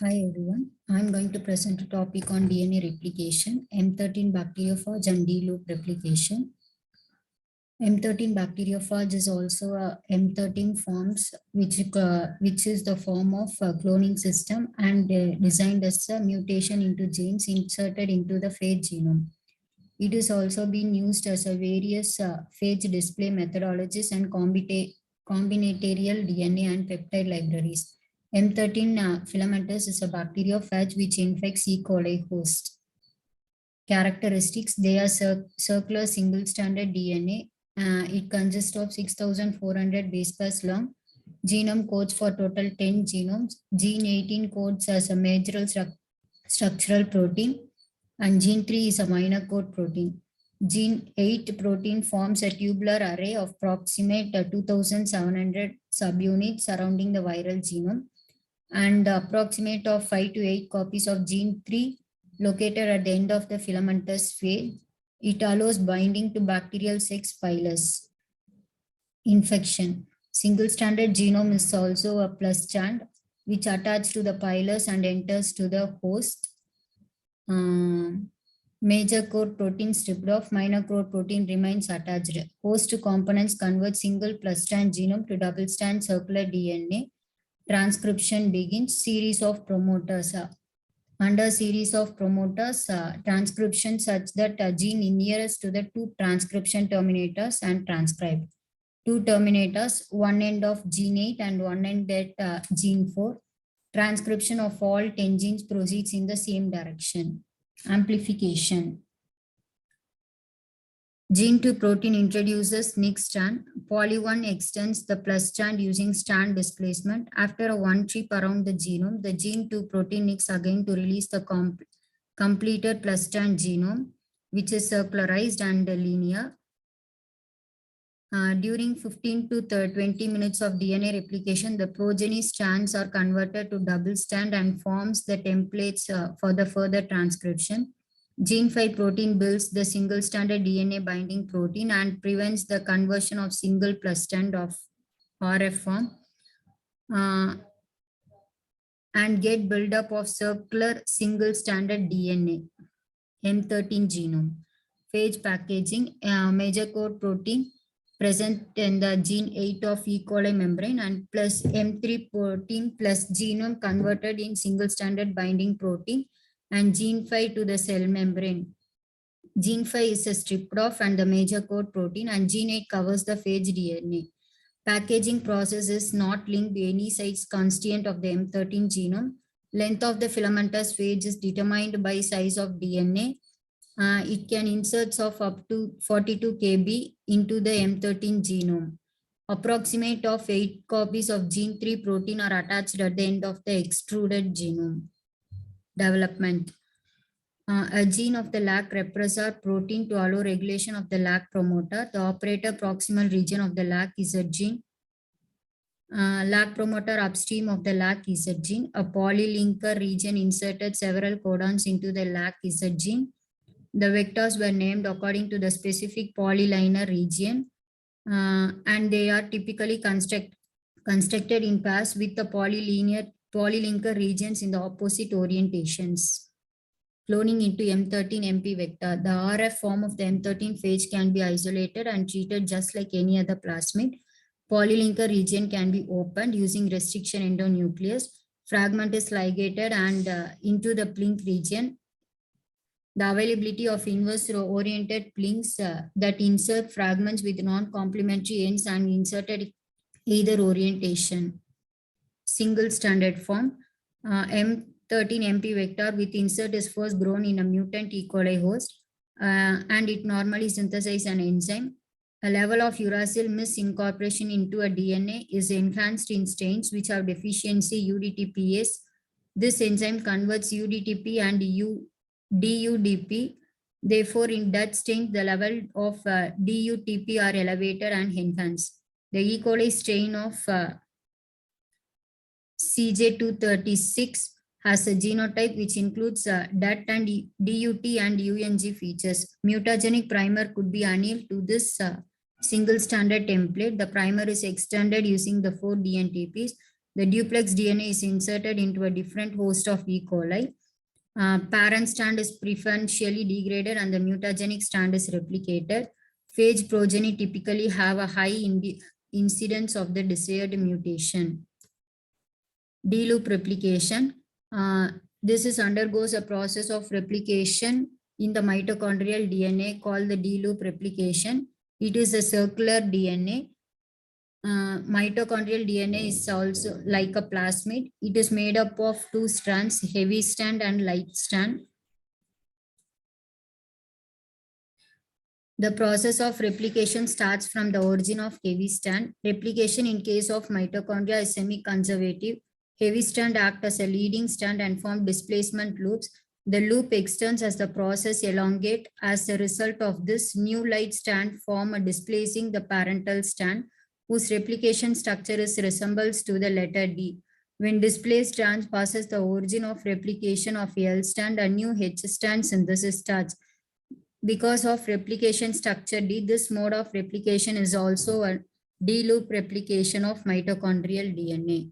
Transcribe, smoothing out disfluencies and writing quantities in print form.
Hi everyone, I'm going to present a topic on DNA replication, M13 bacteriophage and D-loop replication. M13 bacteriophage is also a M13 forms which is the form of a cloning system and designed as a mutation into genes inserted into the phage genome. It is also been used as a various phage display methodologies and combinatorial DNA and peptide libraries. M13 filamentous is a bacteriophage which infects E. coli host. Characteristics, they are circular single-stranded DNA. It consists of 6,400 base pairs long. Genome codes for total 10 genomes. Gene 18 codes as a major structural protein and gene 3 is a minor code protein. Gene 8 protein forms a tubular array of approximate 2,700 subunits surrounding the viral genome and approximate of 5 to 8 copies of gene 3 located at the end of the filamentous phase. It allows binding to bacterial sex pilus. Infection. Single-stranded genome is also a plus strand which attaches to the pilus and enters to the host. Major core protein stripped off, minor core protein remains attached. Host components convert single plus strand genome to double strand circular DNA. Transcription begins. Series of promoters. Under series of promoters, transcription such that a gene nearest to the two transcription terminators and transcribed. Two terminators, one end of gene 8 and one end at gene 4. Transcription of all 10 genes proceeds in the same direction. Amplification. Gene 2 protein introduces next strand. Poly 1 extends the plus strand using strand displacement. After a one trip around the genome, the gene 2 protein nicks again to release the completed plus strand genome, which is circularized and linear. During 15 to 20 minutes of DNA replication, the progeny strands are converted to double strand and forms the templates for the further transcription. Gene 5 protein builds the single-stranded DNA binding protein and prevents the conversion of single plus strand of RF form and get buildup of circular single-stranded DNA, M13 genome. Phage packaging, major core protein present in the gene 8 of E. coli membrane and plus M3 protein plus genome converted in single-stranded binding protein and gene 5 to the cell membrane. Gene 5 is a stripped off and the major core protein and gene 8 covers the phage DNA. Packaging process is not linked to any size constituent of the M13 genome. Length of the filamentous phage is determined by size of DNA. It can insert of up to 42 kb into the M13 genome. Approximate of 8 copies of gene 3 protein are attached at the end of the extruded genome. Development. A gene of the lac repressor protein to allow regulation of the lac promoter. The operator proximal region of the lac is a gene. Lac promoter upstream of the lac is a gene. A polylinker region inserted several codons into the lac is a gene. The vectors were named according to the specific polyliner region and they are typically constructed in pairs with the polylinker regions in the opposite orientations. Cloning into M13 MP vector. The RF form of the M13 phage can be isolated and treated just like any other plasmid. Polylinker region can be opened using restriction endonuclease. Fragment is ligated and into the plink region. The availability of inverse-oriented plinks that insert fragments with non-complementary ends and inserted either orientation. Single-stranded form. M13 MP vector with insert is first grown in a mutant E. coli host and it normally synthesizes an enzyme. A level of uracil misincorporation into a DNA is enhanced in strains which have deficiency UDTPase. This enzyme converts UDTP and DUDP. Therefore, in that strain, the level of DUTP are elevated and enhanced. The E. coli strain of CJ236 has a genotype which includes DUT and DUT and UNG features. Mutagenic primer could be annealed to this single standard template. The primer is extended using the 4 DNTPs. The duplex DNA is inserted into a different host of E. coli. Parent strand is preferentially degraded and the mutagenic strand is replicated. Phage progeny typically have a high incidence of the desired mutation. D-loop replication. This is undergoes a process of replication in the mitochondrial DNA called the D-loop replication. It is a circular DNA. Mitochondrial DNA is also like a plasmid. It is made up of two strands, heavy strand and light strand. The process of replication starts from the origin of heavy strand. Replication in case of mitochondria is semi-conservative. Heavy strand act as a leading strand and form displacement loops. The loop extends as the process elongate. As a result of this, new light strand form displacing the parental strand, whose replication structure resembles to the letter D. When displaced strand passes the origin of replication of L strand, a new H strand synthesis starts. Because of replication structure D, this mode of replication is also a D-loop replication of mitochondrial DNA.